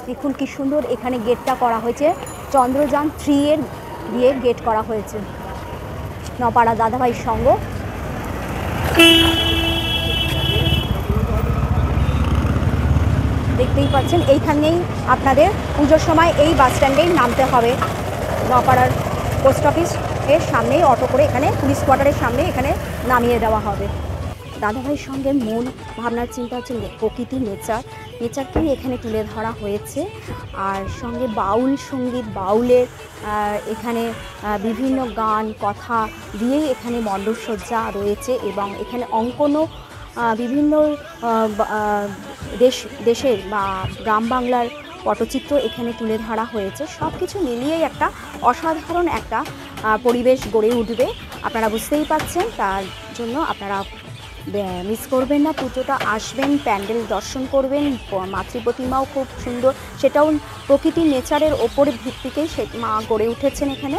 দেখুন কি সুন্দর এখানে গেটটা করা হয়েছে, চন্দ্রযান 3 এর দিয়ে গেট করা হয়েছে। নপাড়া দাদাভাইয়ের সঙ্গ। দেখতেই পাচ্ছেন এইখানেই আপনাদের পুজোর সময় এই বাস স্ট্যান্ডেই নামতে হবে। নপাড়ার পোস্ট অফিস এর সামনেই অটো করে এখানে পুলিশ কোয়ার্টারের সামনে এখানে নামিয়ে দেওয়া হবে। দাদাভাইয়ের সঙ্গে মূল ভাবনার চিন্তা হচ্ছে প্রকৃতি, নেচারকেই এখানে তুলে ধরা হয়েছে। আর সঙ্গে বাউল সঙ্গীত, বাউলের এখানে বিভিন্ন গান কথা দিয়েই এখানে মণ্ডপসজ্জা রয়েছে এবং এখানে অঙ্কনও বিভিন্ন দেশের বা গ্রাম বাংলার পটচিত্র এখানে তুলে ধরা হয়েছে। সব কিছু মিলিয়েই একটা অসাধারণ একটা পরিবেশ গড়ে উঠবে, আপনারা বুঝতেই পাচ্ছেন। তার জন্য আপনারা মিস করবেন না, পুজোটা আসবেন, প্যান্ডেল দর্শন করবেন। মাতৃ প্রতিমাও খুব সুন্দর, সেটাও প্রকৃতির নেচারের ওপরে ভিত্তিকেই সে মা গড়ে উঠেছেন এখানে।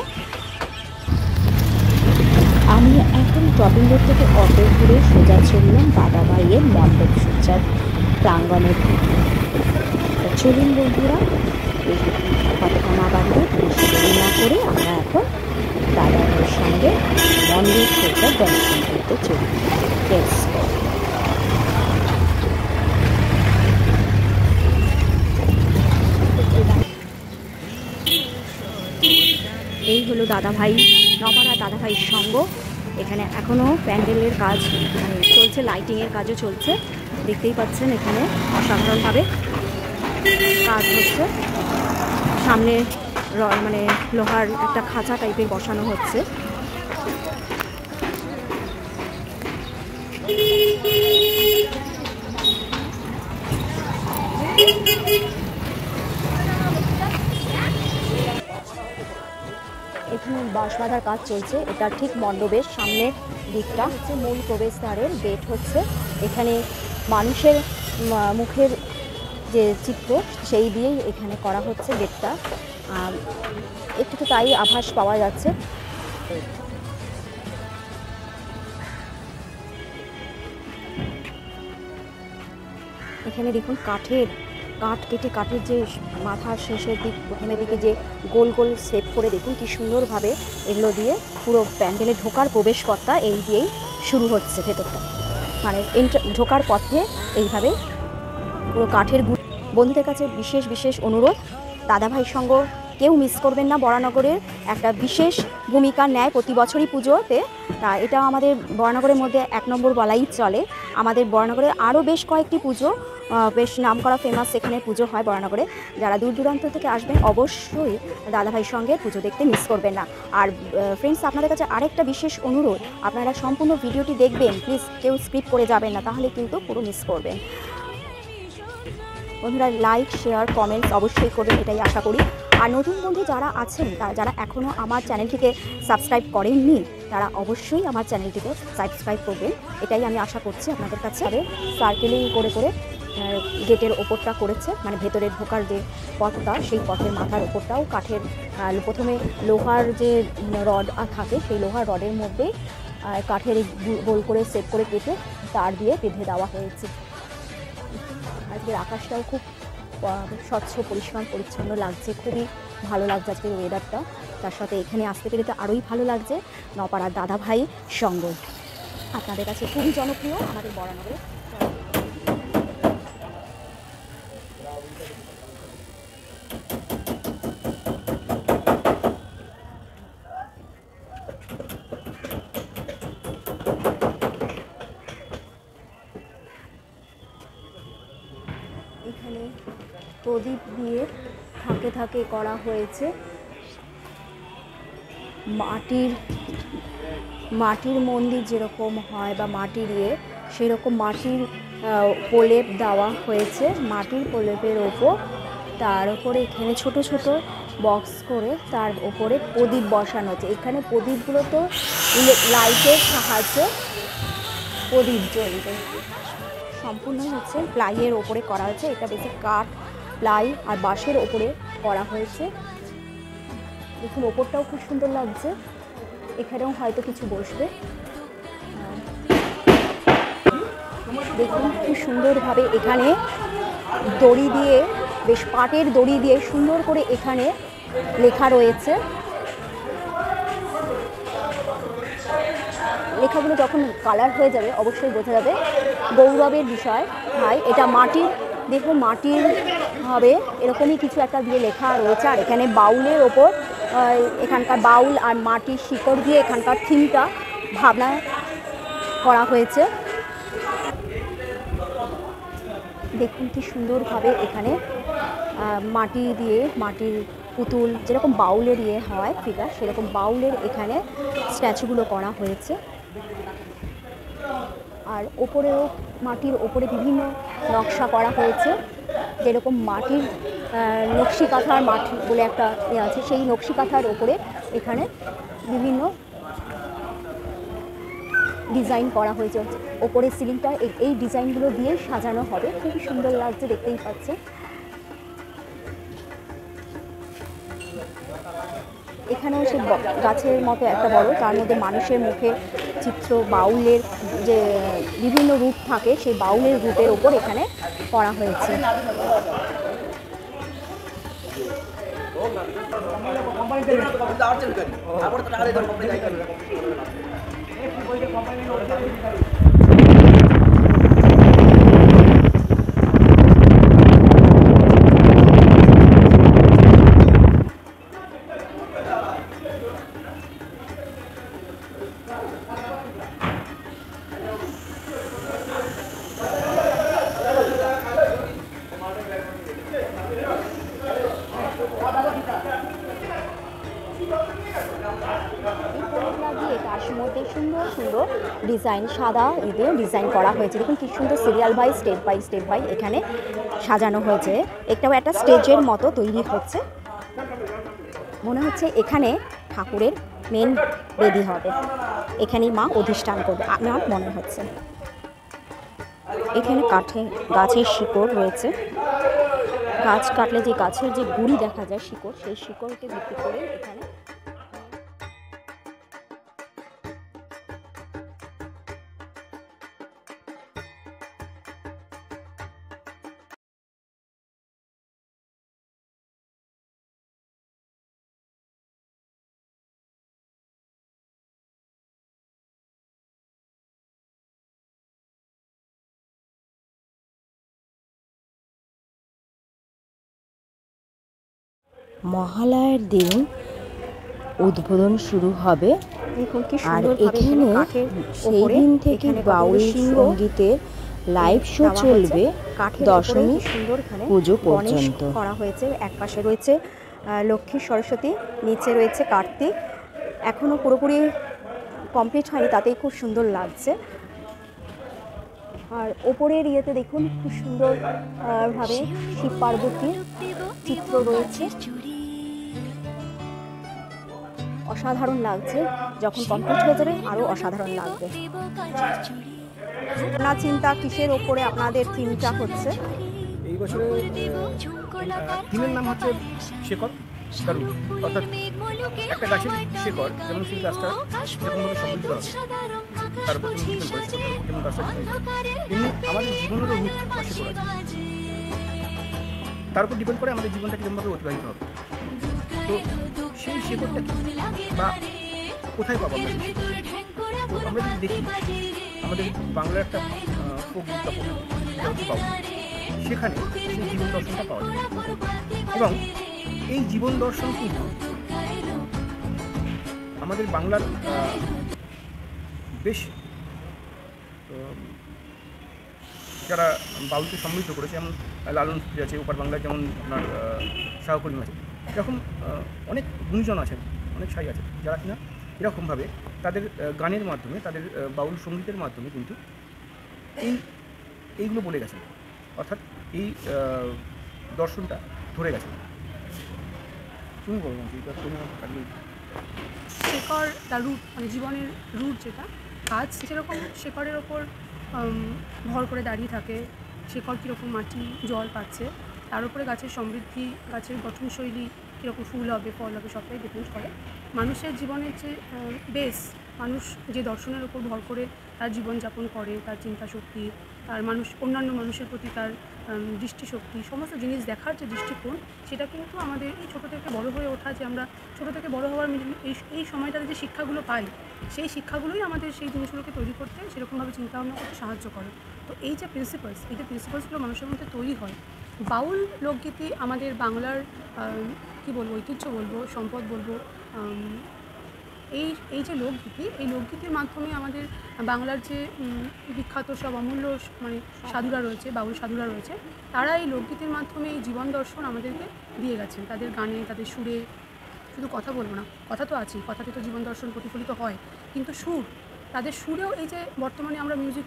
আমি এখন টপিং রোড থেকে অটো ঘুরে সোজা চললাম দাদাভাইয়ের মণ্ডপসজ্জার প্রাঙ্গণের দিকে। চলুন বন্ধুরা, কথা না বাড়িয়ে বেশি দেরি না করে আমরা এখন দাদাভাইয়ের সঙ্গে মণ্ডপসজ্জার দর্শন করতে চলি। এই হলো দাদাভাই, নপাড়া দাদাভাইয়ের সঙ্গ। এখানে এখনও প্যান্ডেলের কাজ চলছে, লাইটিংয়ের কাজও চলছে। দেখতেই পাচ্ছেন এখানে অসাধারণভাবে কাজ হচ্ছে। সামনে মানে লোহার একটা খাঁচা টাইপের বসানো হচ্ছে। এখানে বাঁশ বাঁধার কাজ চলছে। এটা ঠিক মণ্ডপের সামনের দিকটা হচ্ছে মূল প্রবেশদ্বারের গেট হচ্ছে। এখানে মানুষের মুখের যে চিত্র সেই দিয়েই এখানে করা হচ্ছে গেটটা। একটু তো তাই আভাস পাওয়া যাচ্ছে। এখানে দেখুন কাঠ কেটে কাঠের যে মাথার শেষের দিক প্রথমের দিকে যে গোল গোল শেপ করে দেখুন কি সুন্দরভাবে এগুলো দিয়ে পুরো প্যান্ডেলে ঢোকার প্রবেশপথটা এই দিয়েই শুরু হচ্ছে। ভেতরটা মানে ঢোকার পথে এইভাবে পুরো কাঠের বন্ধুদের কাছে বিশেষ অনুরোধ, দাদাভাইয়ের সঙ্গ কেউ মিস করবেন না। বরানগরের একটা বিশেষ ভূমিকা নেয় প্রতি বছরই পুজোতে। তা এটা আমাদের বরানগরের মধ্যে 1 নম্বর বলাই চলে। আমাদের বরানগরে আরও বেশ কয়েকটি পুজো বেশ নামকরা ফেমাস এখানে পুজো হয় বরানগরে। যারা দূর দূরান্ত থেকে আসবেন অবশ্যই দাদাভাইয়ের সঙ্গে পুজো দেখতে মিস করবেন না। আর ফ্রেন্ডস, আপনাদের কাছে আরেকটা বিশেষ অনুরোধ, আপনারা সম্পূর্ণ ভিডিওটি দেখবেন প্লিজ, কেউ স্কিপ করে যাবেন না, তাহলে কিন্তু পুরো মিস করবেন। বন্ধুরা লাইক শেয়ার কমেন্টস অবশ্যই করবেন, এটাই আশা করি। আর নতুন বন্ধু যারা আছেন, যারা এখনও আমার চ্যানেলটিকে সাবস্ক্রাইব করেননি, তারা অবশ্যই আমার চ্যানেলটিকে সাবস্ক্রাইব করবেন, এটাই আমি আশা করছি আপনাদের কাছে। সার্কেলিং করে গেটের ওপরটা করেছে, মানে ভেতরে ঢোকার যে পথটা সেই পথের মাথার ওপরটাও কাঠের, প্রথমে লোহার যে রড থাকে সেই লোহার রডের মধ্যে কাঠের গোল করে সেট করে কেটে তার দিয়ে বেঁধে দেওয়া হয়েছে। আজকের আকাশটাও খুব স্বচ্ছ পরিষ্কার পরিচ্ছন্ন লাগছে, খুবই ভালো লাগছে আজকের ওয়েদারটা। তার সাথে এখানে আসতে পেরে তো আরোই ভালো লাগছে। নপাড়ার দাদাভাই সঙ্গ আপনাদের কাছে খুবই জনপ্রিয় আমাদের বরানগরে। এখানে প্রদীপ দিয়ে থাকে করা হয়েছে। মাটির মন্দির যেরকম হয় বা মাটির সেরকম মাটির প্রলেপ দেওয়া হয়েছে। মাটির প্রলেপের ওপর তার উপরে এখানে ছোট বক্স করে তার উপরে প্রদীপ বসানো হচ্ছে। এখানে প্রদীপগুলো তো লাইটের সাহায্যে প্রদীপ জ্বলবে। সম্পূর্ণ হচ্ছে প্লাইয়ের ওপরে করা হয়েছে। এটা বেশি কাঠ, প্লাই আর বাঁশের ওপরে করা হয়েছে। দেখুন ওপরটাও খুব সুন্দর লাগছে। এখানেও হয়তো কিছু বসবে। দেখুন খুব সুন্দরভাবে এখানে দড়ি দিয়ে বেশ পাটের দড়ি দিয়ে সুন্দর করে এখানে লেখা রয়েছে। লেখাগুলো যখন কালার হয়ে যাবে অবশ্যই বোঝা যাবে গৌরবের বিষয়। ভাই এটা মাটির, দেখুন মাটির হবে এরকমই কিছু একটা দিয়ে লেখা রয়েছে। আর এখানে বাউলের ওপর এখানকার বাউল আর মাটির শিকড় দিয়ে এখানকার থিমটা ভাবনা করা হয়েছে। দেখুন কি সুন্দরভাবে এখানে মাটি দিয়ে, মাটির পুতুল যেরকম বাউলের ইয়ে হয় ফিগার, সেরকম বাউলের এখানে স্ট্যাচুগুলো করা হয়েছে। আর ওপরেও মাটির ওপরে বিভিন্ন নকশা করা হয়েছে, যেরকম মাটির নকশি কাঁথার মাটি বলে একটা ইয়ে আছে, সেই নকশি কাঁথার ওপরে এখানে বিভিন্ন ডিজাইন করা হয়েছে। ওপরের সিলিংটা এই ডিজাইনগুলো দিয়ে সাজানো হবে, খুবই সুন্দর লাগছে, দেখতেই পাচ্ছে। এখানেও সে গাছের মতো একটা বড়, তার মধ্যে মানুষের মুখে চিত্র, বাউলের যে বিভিন্ন রূপ থাকে সেই বাউলের রূপের ওপর এখানে করা হয়েছে। তার মধ্যে সুন্দর সুন্দর ডিজাইন, সাদা ঈদে ডিজাইন করা হয়েছে। দেখুন কি সুন্দর সিরিয়াল বাই স্টেপ বাই এখানে সাজানো হয়েছে। একটাও একটা স্টেজের মতো তৈরি হচ্ছে, মনে হচ্ছে এখানে ঠাকুরের মেন বেদি হবে, এখানেই মা অধিষ্ঠান করবে আমার মনে হচ্ছে। এখানে গাছের শিকড় রয়েছে, গাছ কাটলে যে গাছের যে গুঁড়ি দেখা যায় শিকড়, সেই শিকড়কে ভিত্তি করে এখানে মহালয়ার দিন উদ্বোধন শুরু হবে। আর এখানে সেই দিন থেকে বাউল সঙ্গীতের লাইভ শো চলবে দশমী পুজো পর্যন্ত। করা হয়েছে, একপাশে রয়েছে লক্ষ্মী সরস্বতী, নিচে রয়েছে কার্তিক, এখনো পুরোপুরি কমপ্লিট হয়নি, তাতেই খুব সুন্দর লাগছে। আর ওপরের ইয়েতে দেখুন খুব সুন্দর ভাবে শিব পার্বতীর চিত্র রয়েছে, অসাধারণ লাগছে। যখন কমপ্লিট হয়ে যাবে আরো অসাধারণ লাগবে। না চিন্তা কিসের ওপরে আপনাদের থিমটা হচ্ছে? এই বছরে থিমের নাম হচ্ছে শেকড় দারু, অর্থাৎ একটা গাছের শেকড় যেমন সেই গাছটা যেরকমভাবে সমৃদ্ধ হবে তার উপর ডিপেন্ড করে যেমন গাছটা তেমনি আমাদের জীবনেরও রূপ বা শেকড় আছে, তার উপর ডিপেন্ড করে আমাদের জীবনটা কীরকমভাবে অতিবাহিত হবে। তো সেই শেকড়টা বা কোথায় পাবো আমরা? তো আমরা যদি দেখি আমাদের বাংলার একটা ফোক বিজ্ঞাপন বাউল, সেখানে সেই জীবন দর্শনটা পাওয়া যায় এবং এই জীবন দর্শন কিন্তু আমাদের বাংলার বেশ যারা বাউলকে সমৃদ্ধ করেছে, যেমন লালন ফকির আছে, ওপার বাংলায় যেমন আপনার শাহ করিম আছে, এরকম অনেক গুণীজন আছেন, অনেক সাই আছে যারা কিনা এরকমভাবে তাদের গানের মাধ্যমে, তাদের বাউল সঙ্গীতের মাধ্যমে কিন্তু এইগুলো বলে গেছেন, অর্থাৎ এই দর্শনটা ধরে গেছে। তুমি বলবেন শেকড় তার রুট, মানে জীবনের রুট যেটা গাছ, সেরকম শেকড়ের ওপর ভর করে দাঁড়িয়ে থাকে। শেকড় কীরকম মাটি জল পাচ্ছে, তার উপরে গাছের সমৃদ্ধি, গাছের গঠনশৈলী কীরকম ফুল হবে, ফল হবে, সবটাই ডিপেন্ড করে। মানুষের জীবনের যে বেস, মানুষ যে দর্শনের উপর ভর করে তার জীবনযাপন করে, তার চিন্তা শক্তি, তার অন্যান্য মানুষের প্রতি তার দৃষ্টিশক্তি, সমস্ত জিনিস দেখার যে দৃষ্টিকোণ, সেটা কিন্তু আমাদের এই ছোটো থেকে বড় হয়ে ওঠা, যে আমরা ছোটো থেকে বড় হওয়ার এই সময়টাতে যে শিক্ষাগুলো পাই, সেই শিক্ষাগুলোই আমাদের সেই জিনিসগুলোকে তৈরি করতে, সেরকমভাবে চিন্তাভাবনা করতে সাহায্য করে। তো এই যে প্রিন্সিপালসগুলো মানুষের মধ্যে তৈরি হয়। বাউল লোকগীতি আমাদের বাংলার কী বলবো, ঐতিহ্য বলবো, সম্পদ বলবো। এই যে লোকগীতি, এই লোকগীতির মাধ্যমে আমাদের বাংলার যে বিখ্যাত সব অমূল্য মানে সাধুরা রয়েছে, বাউল সাধুরা রয়েছে, তারা এই লোকগীতির মাধ্যমে এই জীবন দর্শন আমাদেরকে দিয়ে গেছেন। তাদের গানে, তাদের সুরে, শুধু কথা বলবো না, কথা তো আছেই, কথাতে তো জীবন দর্শন প্রতিফলিত হয়, কিন্তু সুর, তাদের সুরেও এই যে বর্তমানে আমরা মিউজিক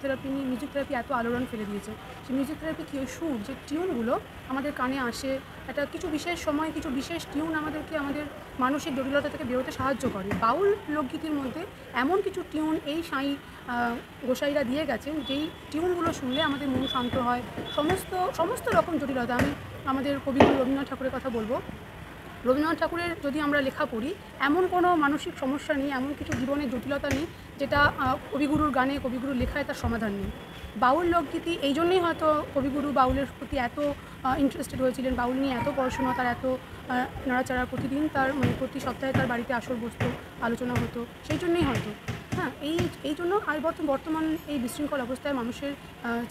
থেরাপি এত আলোড়ন ফেলে দিয়েছে। সেই মিউজিক থেরাপি কী, ওই সুর, যে টিউনগুলো আমাদের কানে আসে, একটা কিছু বিশেষ সময় কিছু বিশেষ টিউন আমাদেরকে আমাদের মানসিক জটিলতা থেকে বেরোতে সাহায্য করে। বাউল লোকগীতির মধ্যে এমন কিছু টিউন এই সাঁই গোসাইরা দিয়ে গেছেন, যেই টিউনগুলো শুনলে আমাদের মন শান্ত হয়। সমস্ত রকম জটিলতা, আমি আমাদের কবিগুরু রবীন্দ্রনাথ ঠাকুরের কথা বলবো। রবীন্দ্রনাথ ঠাকুরের যদি আমরা লেখা পড়ি, এমন কোনো মানসিক সমস্যা নেই, এমন কিছু জীবনের জটিলতা নেই যেটা কবিগুরুর গানে, কবিগুরুর লেখায় তার সমাধান নেই। বাউল লোকগীতি এই জন্যই হয়তো কবিগুরু বাউলের প্রতি এত ইন্টারেস্টেড হয়েছিলেন, বাউল নিয়ে এত পড়াশোনা, তার এত নাড়াচাড়া, প্রতিদিন তার মানে প্রতি সপ্তাহে তার বাড়িতে আসর বসতো, আলোচনা হতো, সেই জন্যই হয়তো। হ্যাঁ, এই জন্য আর বর্তমান এই বিশৃঙ্খল অবস্থায় মানুষের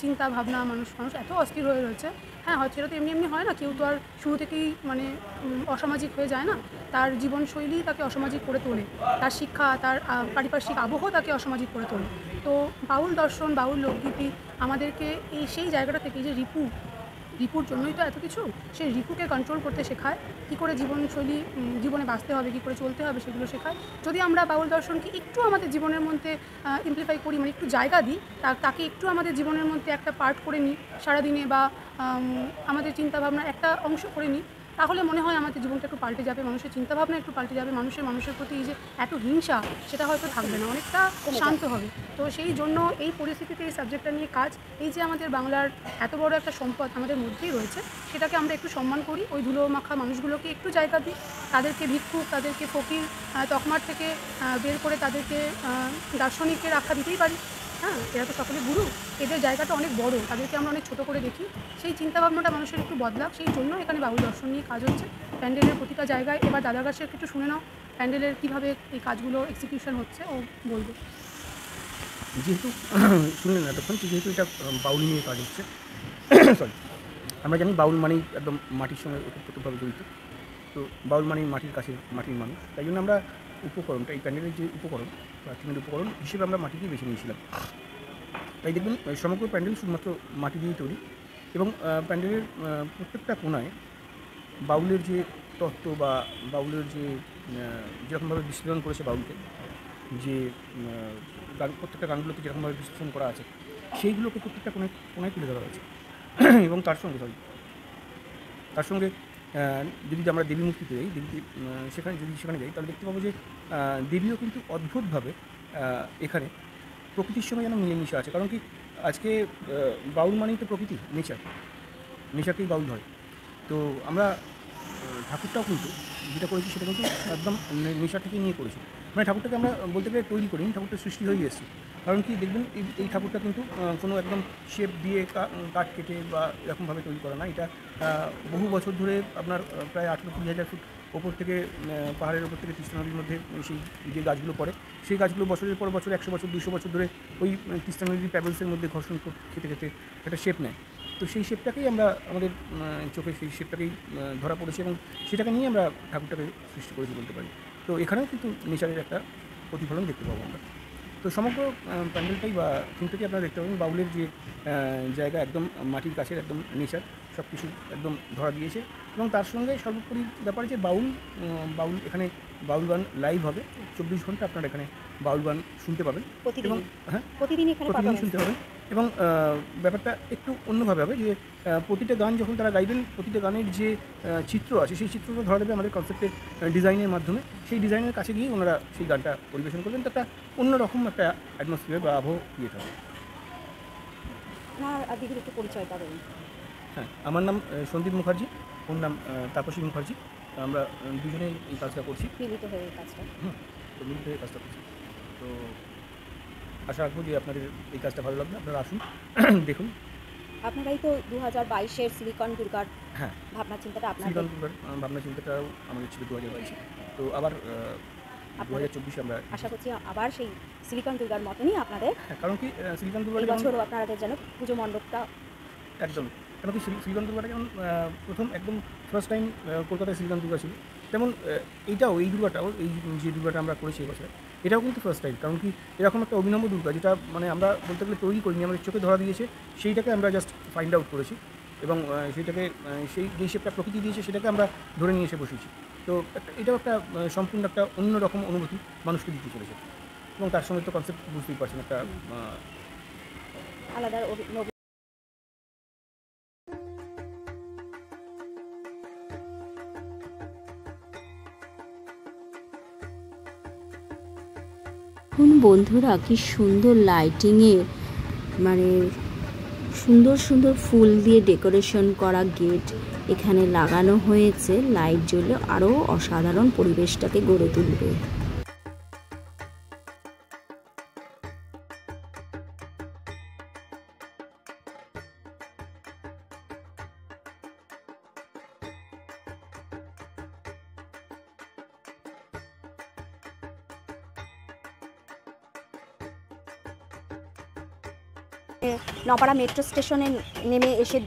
চিন্তা ভাবনা, মানুষ এত অস্থির হয়ে রয়েছে। হ্যাঁ, হয়তো সেটা তো এমনি হয় না, কেউ তো আর শুরু থেকেই মানে অসামাজিক হয়ে যায় না। তার জীবনশৈলী তাকে অসামাজিক করে তোলে, তার শিক্ষা, তার পারিপার্শ্বিক আবহ তাকে অসামাজিক করে তোলে। তো বাউল দর্শন, বাউল লোকগীতি আমাদেরকে সেই জায়গাটা থেকে, যে রিপুর জন্যই তো এত কিছু, সেই রিপুকে কন্ট্রোল করতে শেখায়, কী করে জীবনশৈলী, জীবনে বাঁচতে হবে, কী করে চলতে হবে, সেগুলো শেখায়। যদি আমরা বাউল দর্শনকে একটু আমাদের জীবনের মধ্যে ইমপ্লিফাই করি, মানে একটু জায়গা দিই, তাকে একটু আমাদের জীবনের মধ্যে একটা পার্ট করে নিই সারাদিনে, বা আমাদের চিন্তাভাবনার একটা অংশ করে নিই, তাহলে মনে হয় আমাদের জীবনটা একটু পাল্টে যাবে, মানুষের চিন্তাভাবনা একটু পাল্টে যাবে, মানুষের প্রতি যে এত হিংসা, সেটা হয়তো থাকবে না, অনেকটা শান্ত হবে। তো সেই জন্য এই পরিস্থিতিতে এই সাবজেক্টটা নিয়ে কাজ, এই যে আমাদের বাংলার এত বড় একটা সম্পদ আমাদের মধ্যেই রয়েছে, সেটাকে আমরা একটু সম্মান করি, ওই ধুলো মাখা মানুষগুলোকে একটু জায়গা দিই, তাদেরকে ভিক্ষুক, তাদেরকে ফকির তকমার থেকে বের করে তাদেরকে দার্শনিকের আখ্যা দিতেই পারি। হ্যাঁ, এরা তো সকলে গুরু, এদের জায়গাটা অনেক বড়, তাদেরকে আমরা অনেক ছোটো করে দেখি। সেই চিন্তাভাবনাটা মানুষের একটু বদলাক, সেই জন্য এখানে বাউল দর্শন নিয়ে কাজ হচ্ছে প্যান্ডেলের প্রতিটা জায়গায়। এবার দাদার কাছে একটু শুনে নাও প্যান্ডেলের কীভাবে এই কাজগুলো এক্সিকিউশন হচ্ছে, ও বলবে। যেহেতু শুনলেন এতক্ষণ, যেহেতু এটা বাউল নিয়ে কাজ হচ্ছে, সরি, আমরা জানি বাউল মানেই একদম মাটির সঙ্গে ওতপ্রোতভাবে জড়িত। তো বাউল মানেই মাটির কাছে, মাটির মানুষ, তাই জন্য আমরা উপকরণটা, এই প্যান্ডেলের যে উপকরণ বা থিমের উপকরণ হিসেবে আমরা মাটিকেই বেছে নিয়েছিলাম। তাই দেখবেন সমগ্র প্যান্ডেল শুধুমাত্র মাটি দিয়েই তৈরি, এবং প্যান্ডেলের প্রত্যেকটা কোণায় বাউলের যে তত্ত্ব বা বাউলের যে যেরকমভাবে বিশ্লেষণ করেছে বাউলকে, যে গান, প্রত্যেকটা গানগুলোতে যেরকমভাবে বিশ্লেষণ করা আছে, সেইগুলোকে প্রত্যেকটা কোণায় তুলে ধরা হয়েছে। এবং তার সঙ্গে যদি আমরা দেবী মূর্তিতে যাই, সেখানে যাই, তাহলে দেখতে পাবো যে দেবীও কিন্তু অদ্ভুতভাবে এখানে প্রকৃতির সঙ্গে যেন মিলেমিশে আছে। কারণ কি, আজকে বাউল মানেই তো প্রকৃতি, নেচারকেই বাউল হয়। তো আমরা ঠাকুরটাও কিন্তু যেটা করেছি, সেটা কিন্তু একদম নেচার থেকে নিয়ে করেছি। মানে ঠাকুরটাকে আমরা বলতে গেলে তৈরি করিনি, ঠাকুরটা সৃষ্টি হয়ে এসেছে। কারণ কি, দেখবেন এই ঠাকুরটা কিন্তু কোনো একদম শেপ দিয়ে কাঠ কেটে বা এরকমভাবে তৈরি করা না। এটা বহু বছর ধরে আপনার প্রায় 18-20 হাজার ফুট ওপর থেকে, পাহাড়ের ওপর থেকে তিস্তা নদীর মধ্যে সেই যে গাছগুলো পড়ে, সেই গাছগুলো বছরের পর বছর, 100 বছর 200 বছর ধরে ওই তিস্তা নদীর প্যাবেলসের মধ্যে ঘর্ষণ খেতে একটা শেপ নেয়। তো সেই শেপটাকেই আমরা আমাদের চোখে সেই শেপটাকেই ধরা পড়েছে, এবং সেটাকে নিয়ে আমরা ঠাকুরটাকে সৃষ্টি করেছি বলতে পারি। তো এখানেও কিন্তু নেচারের একটা প্রতিফলন দেখতে পাবো আমরা। তো সমগ্র প্যান্ডেলটাই বা থিমটাকে আপনারা দেখতে পাবেন, বাউলের যে জায়গা, একদম মাটির কাছের একদম নেচার, সব কিছু একদম ধরা দিয়েছে। এবং তার সঙ্গে সর্বোপরি ব্যাপার যে বাউল এখানে বাউল গান লাইভ হবে, 24 ঘন্টা আপনারা এখানে বাউল গান শুনতে পাবেন, এবং হ্যাঁ, প্রতিদিন শুনতে পাবেন। এবং ব্যাপারটা একটু অন্যভাবে হবে, যে প্রতিটা গান যখন তারা গাইবেন, প্রতিটা গানের যে চিত্র আছে, সেই চিত্রটা ধরা দেবে আমাদের কনসেপ্টের ডিজাইনের মাধ্যমে। সেই ডিজাইনের কাছে গিয়ে ওনারা সেই গানটা পরিবেশন করবেন। তো একটা অন্যরকম একটা অ্যাটমসফিয়ার বা আবহ ক্রিয়েট হবে। আর দিদির একটু পরিচয় পাবেন। হ্যাঁ, আমার নাম সন্দীপ মুখার্জি, ওর নাম তাপসী মুখার্জি। আমরা দুজনেই এই কাজটা করছি, মিলিত হয়ে এই কাজটা তো মিলিত হয়ে কাজটা করছি। তো আশা রাখবো যে আপনাদের এই কাজটা ভালো লাগবে, আপনারা আসুন দেখুন। আপনারাই তো 2022-এর সিলিকন দুর্গার হ্যাঁ, ভাবনা চিন্তাটা আপনাদের, সিলিকন দুর্গার ভাবনা চিন্তাটাও আমাদের ছিল 2022-এ। তো আবার 2024-এ আমরা আশা করছি আবার সেই সিলিকন দুর্গার মতনই আপনাদের হ্যাঁ, কারণ কি সিলিকন এই দুর্গাটা বছরও আপনাদের যেন পুজো মণ্ডপটা একদম, কেন কি সিলিকন দুর্গাটা যেমন প্রথম একদম ফার্স্ট টাইম কলকাতায় সিলিকন দুর্গা ছিল, তেমন এই দুর্গাটাও, এই যে দুর্গাটা আমরা করেছি এবছর, এটাও কিন্তু ফার্স্ট টাইম। কারণ কি এরকম একটা অভিনব দুর্গা, যেটা মানে আমরা বলতে গেলে তৈরি করিনি, আমাদের চোখে ধরা দিয়েছে, সেইটাকে আমরা জাস্ট ফাইন্ড আউট করেছি এবং সেইটাকে সেই যে শেপটা প্রকৃতি দিয়েছে সেটাকে আমরা ধরে নিয়ে এসে বসেছি। তো এটাও একটা সম্পূর্ণ একটা অন্যরকম অনুভূতি মানুষকে দিতে চলেছে এবং তার সঙ্গে তো কনসেপ্ট বুঝতেই পারছেন একটা আলাদা এখন বন্ধুরা কি সুন্দর লাইটিংয়ে মানে সুন্দর সুন্দর ফুল দিয়ে ডেকোরেশন করা গেট এখানে লাগানো হয়েছে, লাইট জ্বলে আরও অসাধারণ পরিবেশটাকে গড়ে তুলবে। নপাড়া মেট্রো স্টেশনে নেমে এসে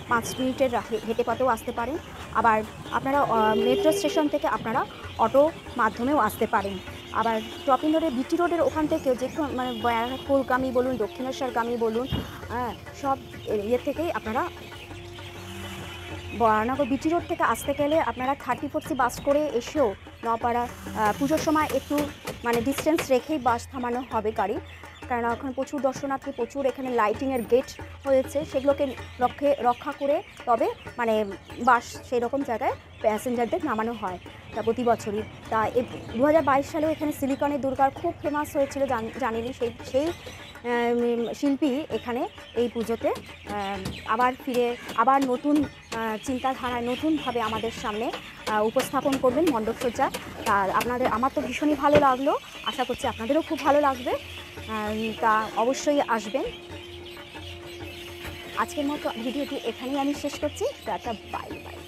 5 মিনিটের হেঁটে পথেও আসতে পারেন। আবার আপনারা মেট্রো স্টেশন থেকে আপনারা অটো মাধ্যমেও আসতে পারেন। আবার টপিং রোডে বিটি রোডের ওখান থেকেও যে মানে ব্যারাকপুরগামী বলুন, দক্ষিণেশ্বরগামী বলুন, সব ইয়ে থেকেই আপনারা বরানগর বিটি রোড থেকে আসতে গেলে আপনারা 34C বাস করে এসেও নপাড়া পুজোর সময় একটু মানে ডিস্টেন্স রেখেই বাস থামানো হবে গাড়ি, কারণ এখন প্রচুর দর্শনার্থী, প্রচুর এখানে লাইটিংয়ের গেট হয়েছে, সেগুলোকে রক্ষা করে তবে মানে বাস সেই রকম জায়গায় প্যাসেঞ্জারদের নামানো হয় তা প্রতি বছরই। তা 2022 সালেও এখানে সিলিকনের দুর্গার খুব ফেমাস হয়েছিল, জানেনই। সেই শিল্পী এখানে এই পুজোতে আবার নতুন চিন্তাধারায় নতুনভাবে আমাদের সামনে উপস্থাপন করবেন মণ্ডপসজ্জা। আর আমার তো ভীষণই ভালো লাগলো, আশা করছি আপনাদেরও খুব ভালো লাগবে। তা অবশ্যই আসবেন। আজকের মতো ভিডিওটি এখানেই আমি শেষ করছি। Tata, bye bye.